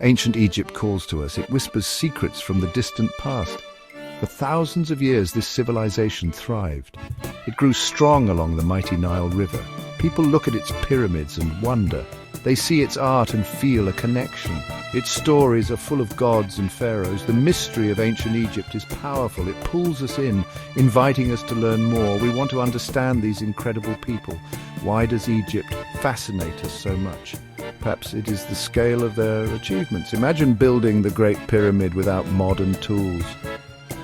Ancient Egypt calls to us. It whispers secrets from the distant past. For thousands of years, this civilization thrived. It grew strong along the mighty Nile River. People look at its pyramids and wonder. They see its art and feel a connection. Its stories are full of gods and pharaohs. The mystery of ancient Egypt is powerful. It pulls us in, inviting us to learn more. We want to understand these incredible people. Why does Egypt fascinate us so much? Perhaps it is the scale of their achievements. Imagine building the Great Pyramid without modern tools.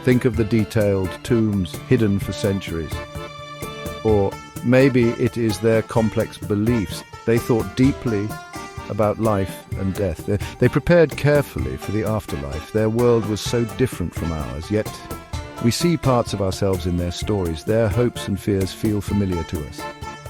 Think of the detailed tombs hidden for centuries. Or maybe it is their complex beliefs. They thought deeply about life and death. They prepared carefully for the afterlife. Their world was so different from ours, yet we see parts of ourselves in their stories. Their hopes and fears feel familiar to us.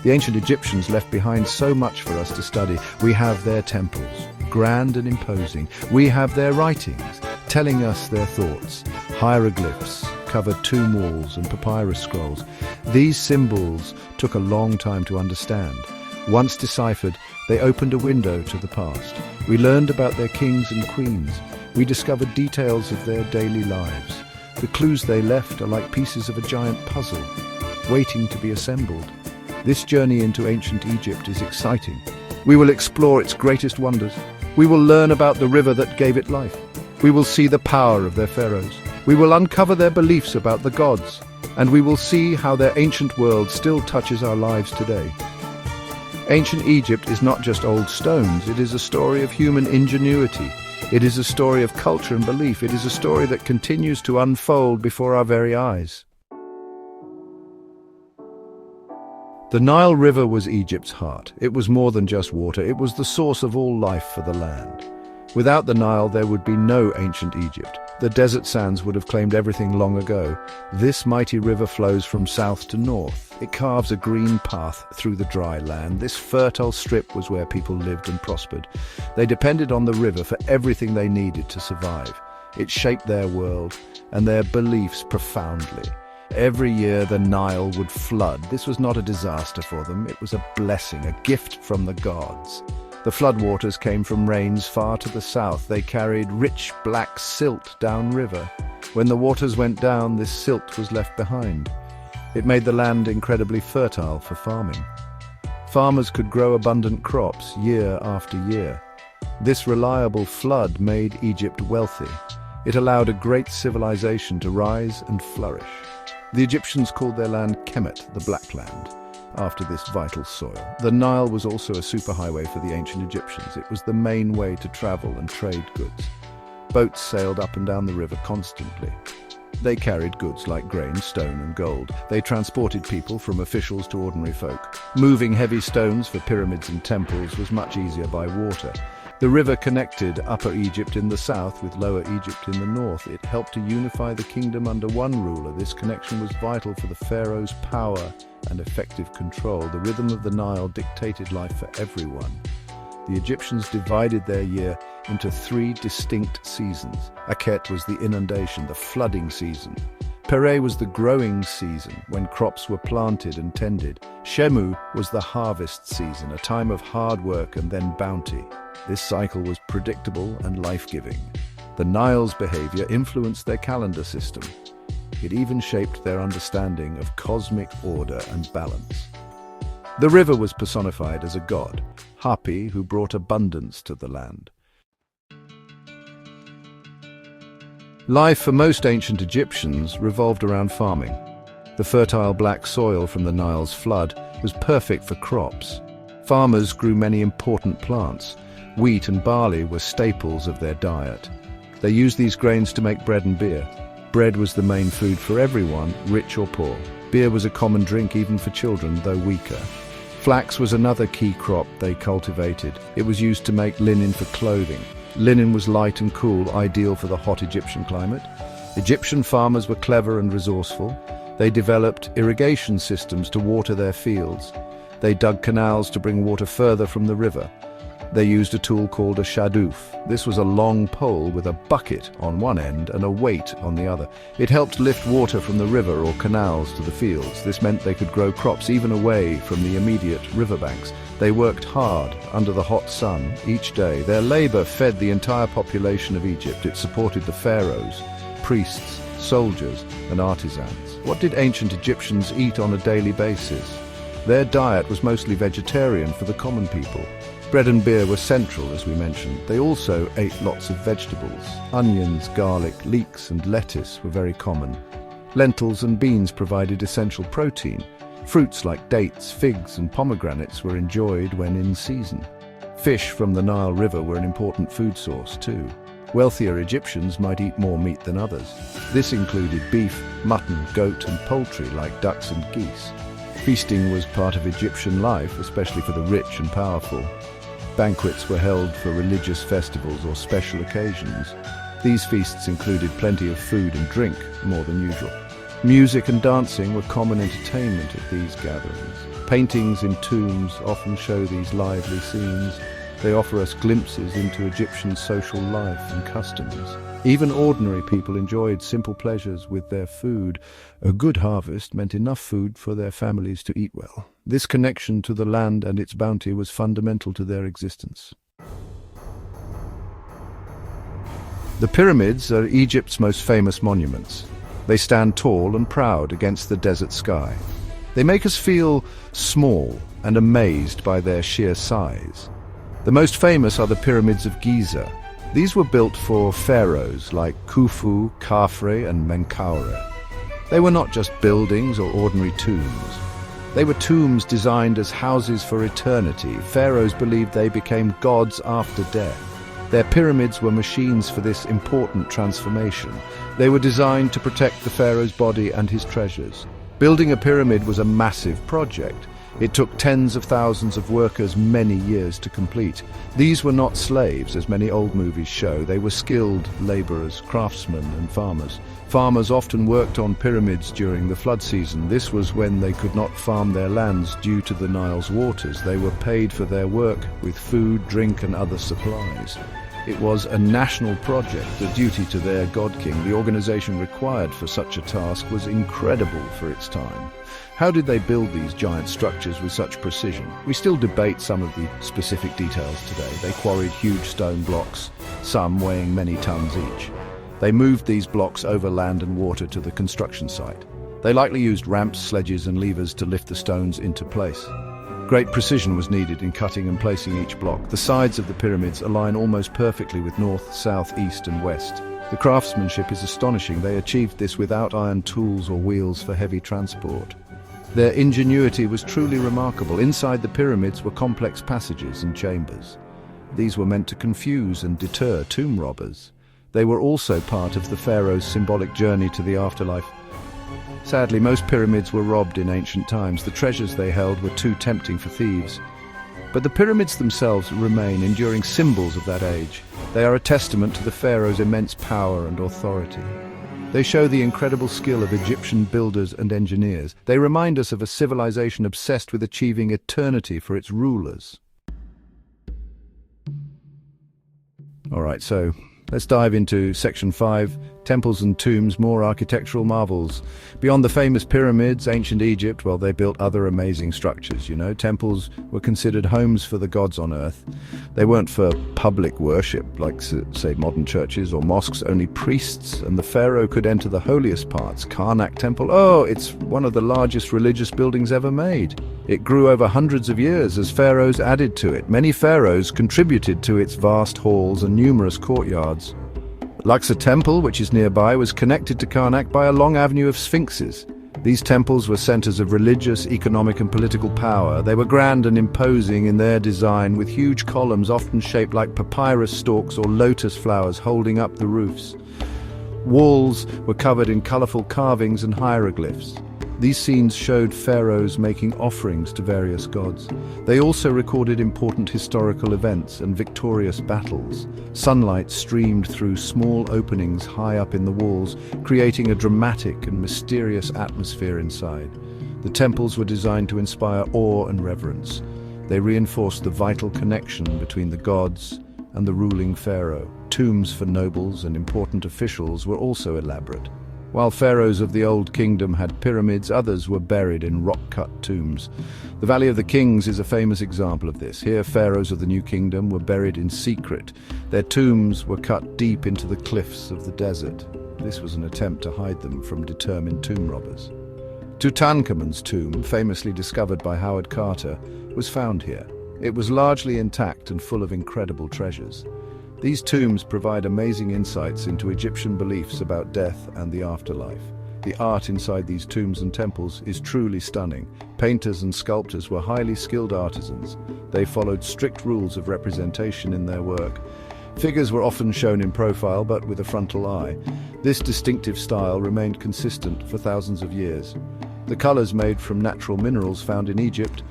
The ancient Egyptians left behind so much for us to study. We have their temples, grand and imposing. We have their writings, telling us their thoughts. Hieroglyphs covered tomb walls and papyrus scrolls. These symbols took a long time to understand. Once deciphered, they opened a window to the past. We learned about their kings and queens. We discovered details of their daily lives. The clues they left are like pieces of a giant puzzle, waiting to be assembled. This journey into ancient Egypt is exciting. We will explore its greatest wonders. We will learn about the river that gave it life. We will see the power of their pharaohs. We will uncover their beliefs about the gods. And we will see how their ancient world still touches our lives today. Ancient Egypt is not just old stones. It is a story of human ingenuity. It is a story of culture and belief. It is a story that continues to unfold before our very eyes. The Nile River was Egypt's heart. It was more than just water. It was the source of all life for the land. Without the Nile, there would be no ancient Egypt. The desert sands would have claimed everything long ago. This mighty river flows from south to north. It carves a green path through the dry land. This fertile strip was where people lived and prospered. They depended on the river for everything they needed to survive. It shaped their world and their beliefs profoundly. Every year the Nile would flood. This was not a disaster for them. It was a blessing, a gift from the gods. The floodwaters came from rains far to the south. They carried rich black silt downriver. When the waters went down, this silt was left behind. It made the land incredibly fertile for farming. Farmers could grow abundant crops year after year. This reliable flood made Egypt wealthy. It allowed a great civilization to rise and flourish. The Egyptians called their land Kemet, the Black Land, after this vital soil. The Nile was also a superhighway for the ancient Egyptians. It was the main way to travel and trade goods. Boats sailed up and down the river constantly. They carried goods like grain, stone, and gold. They transported people from officials to ordinary folk. Moving heavy stones for pyramids and temples was much easier by water. The river connected Upper Egypt in the south with Lower Egypt in the north. It helped to unify the kingdom under one ruler. This connection was vital for the pharaoh's power and effective control. The rhythm of the Nile dictated life for everyone. The Egyptians divided their year into 3 distinct seasons. Akhet was the inundation, the flooding season. Pere was the growing season, when crops were planted and tended. Shemu was the harvest season, a time of hard work and then bounty. This cycle was predictable and life-giving. The Nile's behavior influenced their calendar system. It even shaped their understanding of cosmic order and balance. The river was personified as a god, Hapi, who brought abundance to the land. Life for most ancient Egyptians revolved around farming. The fertile black soil from the Nile's flood was perfect for crops. Farmers grew many important plants. Wheat and barley were staples of their diet. They used these grains to make bread and beer. Bread was the main food for everyone, rich or poor. Beer was a common drink even for children, though weaker. Flax was another key crop they cultivated. It was used to make linen for clothing. Linen was light and cool, ideal for the hot Egyptian climate. Egyptian farmers were clever and resourceful. They developed irrigation systems to water their fields. They dug canals to bring water further from the river. They used a tool called a shaduf. This was a long pole with a bucket on one end and a weight on the other. It helped lift water from the river or canals to the fields. This meant they could grow crops even away from the immediate riverbanks. They worked hard under the hot sun each day. Their labor fed the entire population of Egypt. It supported the pharaohs, priests, soldiers, and artisans. What did ancient Egyptians eat on a daily basis? Their diet was mostly vegetarian for the common people. Bread and beer were central, as we mentioned. They also ate lots of vegetables. Onions, garlic, leeks, and lettuce were very common. Lentils and beans provided essential protein. Fruits like dates, figs, and pomegranates were enjoyed when in season. Fish from the Nile River were an important food source too. Wealthier Egyptians might eat more meat than others. This included beef, mutton, goat, and poultry like ducks and geese. Feasting was part of Egyptian life, especially for the rich and powerful. Banquets were held for religious festivals or special occasions. These feasts included plenty of food and drink, more than usual. Music and dancing were common entertainment at these gatherings. Paintings in tombs often show these lively scenes. They offer us glimpses into Egyptian social life and customs. Even ordinary people enjoyed simple pleasures with their food. A good harvest meant enough food for their families to eat well. This connection to the land and its bounty was fundamental to their existence. The pyramids are Egypt's most famous monuments. They stand tall and proud against the desert sky. They make us feel small and amazed by their sheer size. The most famous are the pyramids of Giza. These were built for pharaohs like Khufu, Khafre, and Menkaure. They were not just buildings or ordinary tombs. They were tombs designed as houses for eternity. Pharaohs believed they became gods after death. Their pyramids were machines for this important transformation. They were designed to protect the pharaoh's body and his treasures. Building a pyramid was a massive project. It took tens of thousands of workers many years to complete. These were not slaves, as many old movies show. They were skilled laborers, craftsmen, and farmers. Farmers often worked on pyramids during the flood season. This was when they could not farm their lands due to the Nile's waters. They were paid for their work with food, drink, and other supplies. It was a national project, a duty to their god king. The organization required for such a task was incredible for its time. How did they build these giant structures with such precision? We still debate some of the specific details today. They quarried huge stone blocks, some weighing many tons each. They moved these blocks over land and water to the construction site. They likely used ramps, sledges, and levers to lift the stones into place. Great precision was needed in cutting and placing each block. The sides of the pyramids align almost perfectly with north, south, east, and west. The craftsmanship is astonishing. They achieved this without iron tools or wheels for heavy transport. Their ingenuity was truly remarkable. Inside the pyramids were complex passages and chambers. These were meant to confuse and deter tomb robbers. They were also part of the pharaoh's symbolic journey to the afterlife. Sadly, most pyramids were robbed in ancient times. The treasures they held were too tempting for thieves. But the pyramids themselves remain enduring symbols of that age. They are a testament to the pharaoh's immense power and authority. They show the incredible skill of Egyptian builders and engineers. They remind us of a civilization obsessed with achieving eternity for its rulers. All right, so let's dive into Section 5, Temples and Tombs, More Architectural Marvels. Beyond the famous pyramids, ancient Egypt, well, they built other amazing structures, you know. Temples were considered homes for the gods on earth. They weren't for public worship, like, say, modern churches or mosques. Only priests and the pharaoh could enter the holiest parts. Karnak Temple, oh, it's one of the largest religious buildings ever made. It grew over hundreds of years as pharaohs added to it. Many pharaohs contributed to its vast halls and numerous courtyards. Luxor Temple, which is nearby, was connected to Karnak by a long avenue of sphinxes. These temples were centers of religious, economic, and political power. They were grand and imposing in their design, with huge columns often shaped like papyrus stalks or lotus flowers holding up the roofs. Walls were covered in colorful carvings and hieroglyphs. These scenes showed pharaohs making offerings to various gods. They also recorded important historical events and victorious battles. Sunlight streamed through small openings high up in the walls, creating a dramatic and mysterious atmosphere inside. The temples were designed to inspire awe and reverence. They reinforced the vital connection between the gods and the ruling pharaoh. Tombs for nobles and important officials were also elaborate. While pharaohs of the Old Kingdom had pyramids, others were buried in rock-cut tombs. The Valley of the Kings is a famous example of this. Here, pharaohs of the New Kingdom were buried in secret. Their tombs were cut deep into the cliffs of the desert. This was an attempt to hide them from determined tomb robbers. Tutankhamun's tomb, famously discovered by Howard Carter, was found here. It was largely intact and full of incredible treasures. These tombs provide amazing insights into Egyptian beliefs about death and the afterlife. The art inside these tombs and temples is truly stunning. Painters and sculptors were highly skilled artisans. They followed strict rules of representation in their work. Figures were often shown in profile, but with a frontal eye. This distinctive style remained consistent for thousands of years. The colors made from natural minerals found in Egypt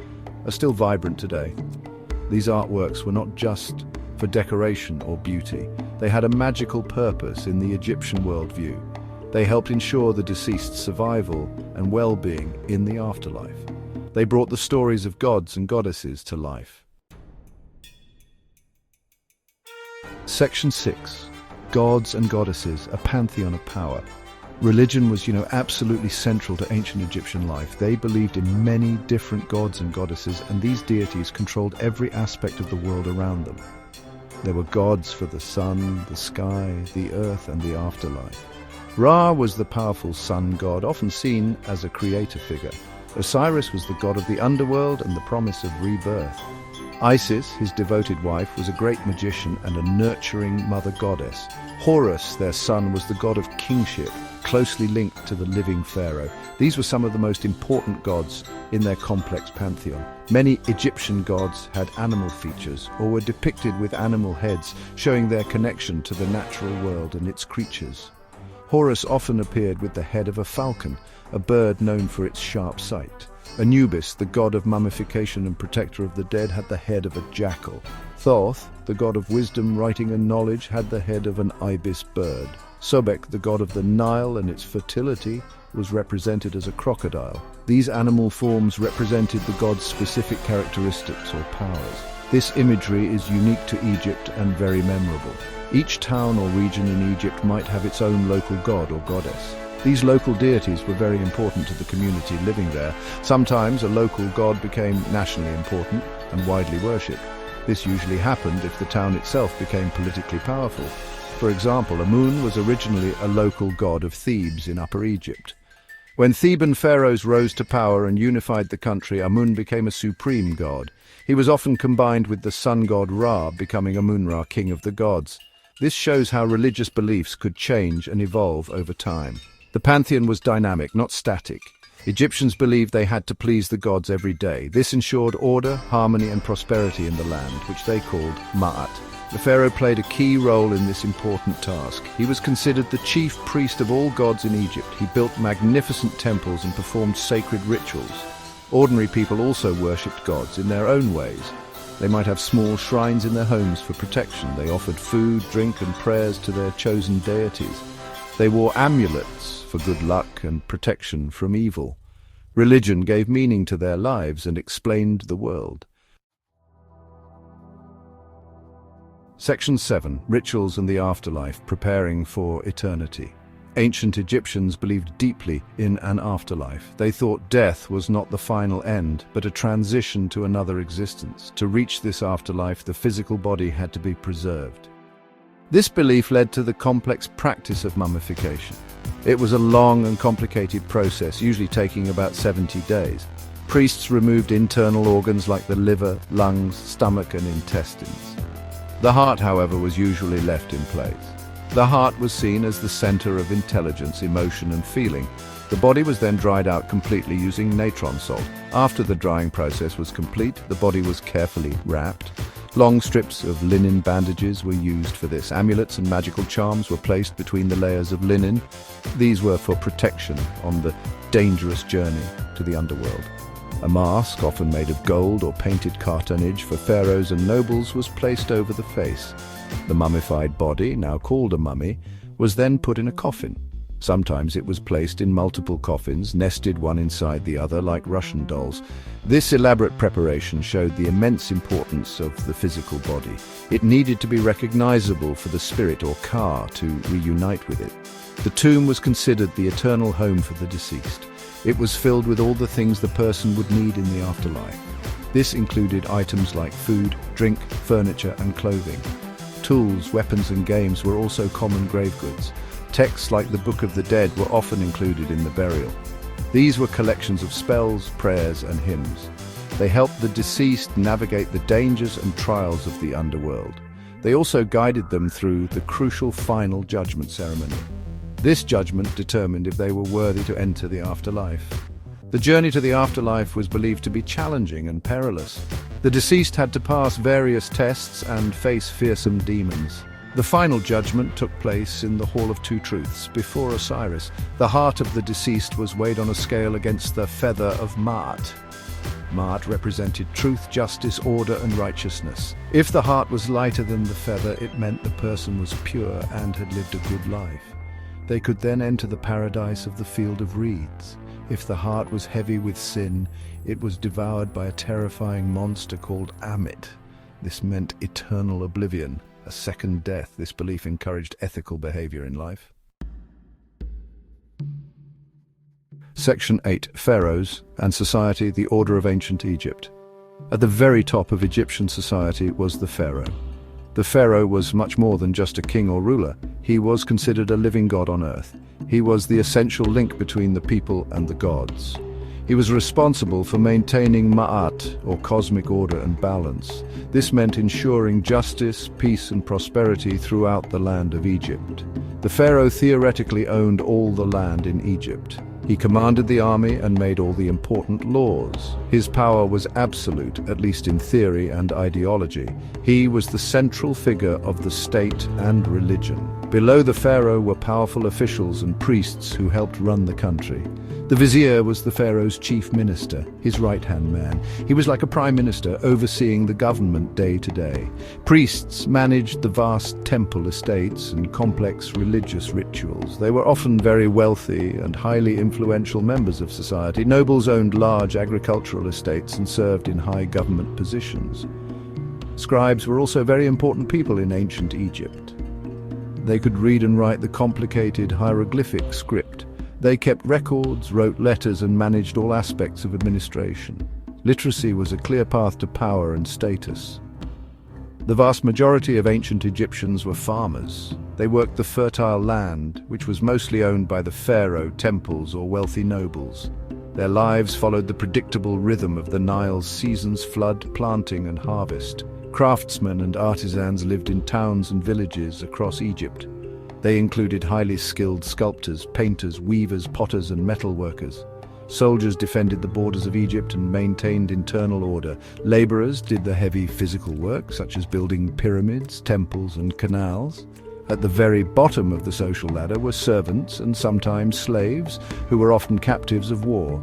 are still vibrant today. These artworks were not just for decoration or beauty. They had a magical purpose in the Egyptian worldview. They helped ensure the deceased's survival and well-being in the afterlife. They brought the stories of gods and goddesses to life. Section 6. Gods and Goddesses, a pantheon of power. Religion was, absolutely central to ancient Egyptian life. They believed in many different gods and goddesses, and these deities controlled every aspect of the world around them. There were gods for the sun, the sky, the earth, and the afterlife. Ra was the powerful sun god, often seen as a creator figure. Osiris was the god of the underworld and the promise of rebirth. Isis, his devoted wife, was a great magician and a nurturing mother goddess. Horus, their son, was the god of kingship, closely linked to the living pharaoh. These were some of the most important gods in their complex pantheon. Many Egyptian gods had animal features or were depicted with animal heads, showing their connection to the natural world and its creatures. Horus often appeared with the head of a falcon, a bird known for its sharp sight. Anubis, the god of mummification and protector of the dead, had the head of a jackal. Thoth, the god of wisdom, writing and knowledge, had the head of an ibis bird. Sobek, the god of the Nile and its fertility, was represented as a crocodile. These animal forms represented the god's specific characteristics or powers. This imagery is unique to Egypt and very memorable. Each town or region in Egypt might have its own local god or goddess. These local deities were very important to the community living there. Sometimes a local god became nationally important and widely worshipped. This usually happened if the town itself became politically powerful. For example, Amun was originally a local god of Thebes in Upper Egypt. When Theban pharaohs rose to power and unified the country, Amun became a supreme god. He was often combined with the sun god Ra, becoming Amun-Ra, king of the gods. This shows how religious beliefs could change and evolve over time. The pantheon was dynamic, not static. Egyptians believed they had to please the gods every day. This ensured order, harmony, and prosperity in the land, which they called Ma'at. The pharaoh played a key role in this important task. He was considered the chief priest of all gods in Egypt. He built magnificent temples and performed sacred rituals. Ordinary people also worshipped gods in their own ways. They might have small shrines in their homes for protection. They offered food, drink, and prayers to their chosen deities. They wore amulets for good luck and protection from evil. Religion gave meaning to their lives and explained the world. Section 7. Rituals and the afterlife, preparing for eternity. Ancient Egyptians believed deeply in an afterlife. They thought death was not the final end, but a transition to another existence. To reach this afterlife, the physical body had to be preserved. This belief led to the complex practice of mummification. It was a long and complicated process, usually taking about 70 days. Priests removed internal organs like the liver, lungs, stomach, and intestines. The heart, however, was usually left in place. The heart was seen as the center of intelligence, emotion, and feeling. The body was then dried out completely using natron salt. After the drying process was complete, the body was carefully wrapped. Long strips of linen bandages were used for this. Amulets and magical charms were placed between the layers of linen. These were for protection on the dangerous journey to the underworld. A mask, often made of gold or painted cartonnage for pharaohs and nobles, was placed over the face. The mummified body, now called a mummy, was then put in a coffin. Sometimes it was placed in multiple coffins, nested one inside the other like Russian dolls. This elaborate preparation showed the immense importance of the physical body. It needed to be recognizable for the spirit or ka to reunite with it. The tomb was considered the eternal home for the deceased. It was filled with all the things the person would need in the afterlife. This included items like food, drink, furniture, and clothing. Tools, weapons, and games were also common grave goods. Texts like the Book of the Dead were often included in the burial. These were collections of spells, prayers, and hymns. They helped the deceased navigate the dangers and trials of the underworld. They also guided them through the crucial final judgment ceremony. This judgment determined if they were worthy to enter the afterlife. The journey to the afterlife was believed to be challenging and perilous. The deceased had to pass various tests and face fearsome demons. The final judgment took place in the Hall of Two Truths, before Osiris. The heart of the deceased was weighed on a scale against the feather of Maat. Maat represented truth, justice, order, and righteousness. If the heart was lighter than the feather, it meant the person was pure and had lived a good life. They could then enter the paradise of the Field of Reeds. If the heart was heavy with sin, it was devoured by a terrifying monster called Amit. This meant eternal oblivion, a second death. This belief encouraged ethical behavior in life. Section 8. Pharaohs and Society, the Order of Ancient Egypt. At the very top of Egyptian society was the pharaoh. The pharaoh was much more than just a king or ruler. He was considered a living god on earth. He was the essential link between the people and the gods. He was responsible for maintaining Ma'at, or cosmic order and balance. This meant ensuring justice, peace, and prosperity throughout the land of Egypt. The pharaoh theoretically owned all the land in Egypt. He commanded the army and made all the important laws. His power was absolute, at least in theory and ideology. He was the central figure of the state and religion. Below the pharaoh were powerful officials and priests who helped run the country. The vizier was the pharaoh's chief minister, his right-hand man. He was like a prime minister, overseeing the government day to day. Priests managed the vast temple estates and complex religious rituals. They were often very wealthy and highly influential members of society. Nobles owned large agricultural estates and served in high government positions. Scribes were also very important people in ancient Egypt. They could read and write the complicated hieroglyphic script. They kept records, wrote letters, and managed all aspects of administration. Literacy was a clear path to power and status. The vast majority of ancient Egyptians were farmers. They worked the fertile land, which was mostly owned by the pharaoh, temples, or wealthy nobles. Their lives followed the predictable rhythm of the Nile's seasons: flood, planting, and harvest. Craftsmen and artisans lived in towns and villages across Egypt. They included highly skilled sculptors, painters, weavers, potters, and metalworkers. Soldiers defended the borders of Egypt and maintained internal order. Laborers did the heavy physical work, such as building pyramids, temples, and canals. At the very bottom of the social ladder were servants and sometimes slaves, who were often captives of war.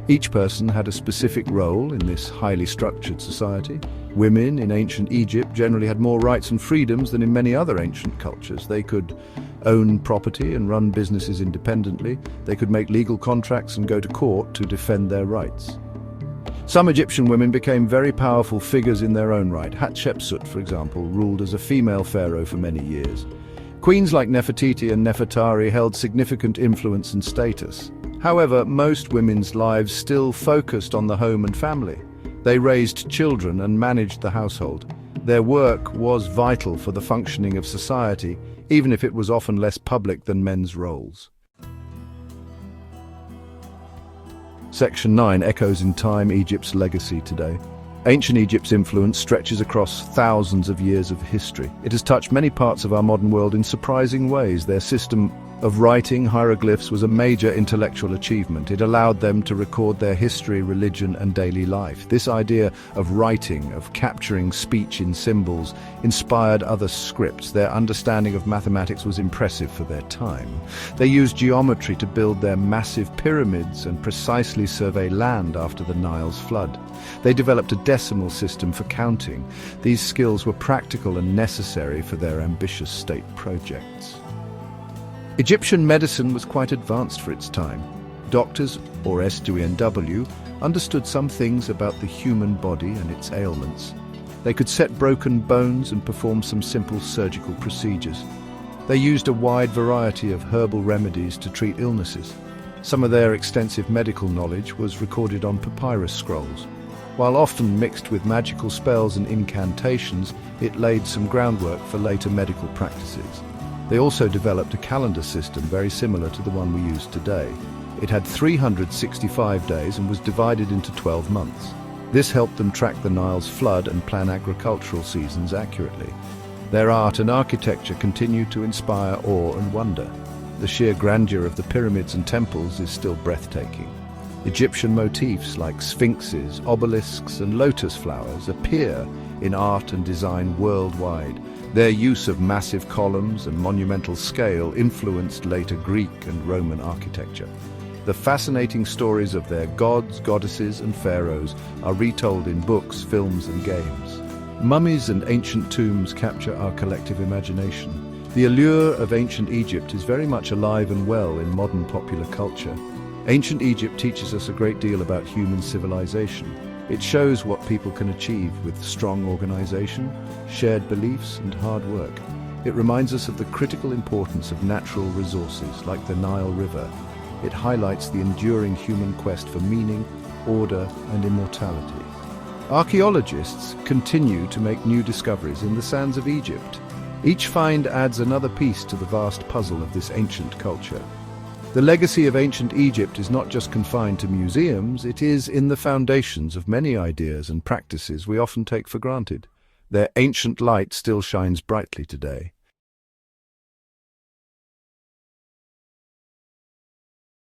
Each person had a specific role in this highly structured society. Women in ancient Egypt generally had more rights and freedoms than in many other ancient cultures. They could own property and run businesses independently. They could make legal contracts and go to court to defend their rights. Some Egyptian women became very powerful figures in their own right. Hatshepsut, for example, ruled as a female pharaoh for many years. Queens like Nefertiti and Nefertari held significant influence and status. However, most women's lives still focused on the home and family. They raised children and managed the household. Their work was vital for the functioning of society, even if it was often less public than men's roles. Section 9. Echoes in Time, Egypt's Legacy Today. Ancient Egypt's influence stretches across thousands of years of history. It has touched many parts of our modern world in surprising ways. Their system of writing hieroglyphs was a major intellectual achievement. It allowed them to record their history, religion, and daily life. This idea of writing, of capturing speech in symbols, inspired other scripts. Their understanding of mathematics was impressive for their time. They used geometry to build their massive pyramids and precisely survey land after the Nile's flood. They developed a decimal system for counting. These skills were practical and necessary for their ambitious state projects. Egyptian medicine was quite advanced for its time. Doctors, or SDNW, understood some things about the human body and its ailments. They could set broken bones and perform some simple surgical procedures. They used a wide variety of herbal remedies to treat illnesses. Some of their extensive medical knowledge was recorded on papyrus scrolls. While often mixed with magical spells and incantations, it laid some groundwork for later medical practices. They also developed a calendar system very similar to the one we use today. It had 365 days and was divided into 12 months. This helped them track the Nile's flood and plan agricultural seasons accurately. Their art and architecture continue to inspire awe and wonder. The sheer grandeur of the pyramids and temples is still breathtaking. Egyptian motifs like sphinxes, obelisks, and lotus flowers appear in art and design worldwide. Their use of massive columns and monumental scale influenced later Greek and Roman architecture. The fascinating stories of their gods, goddesses, and pharaohs are retold in books, films, and games. Mummies and ancient tombs capture our collective imagination. The allure of ancient Egypt is very much alive and well in modern popular culture. Ancient Egypt teaches us a great deal about human civilization. It shows what people can achieve with strong organization, shared beliefs, and hard work. It reminds us of the critical importance of natural resources like the Nile River. It highlights the enduring human quest for meaning, order, and immortality. Archaeologists continue to make new discoveries in the sands of Egypt. Each find adds another piece to the vast puzzle of this ancient culture. The legacy of ancient Egypt is not just confined to museums, it is in the foundations of many ideas and practices we often take for granted. Their ancient light still shines brightly today.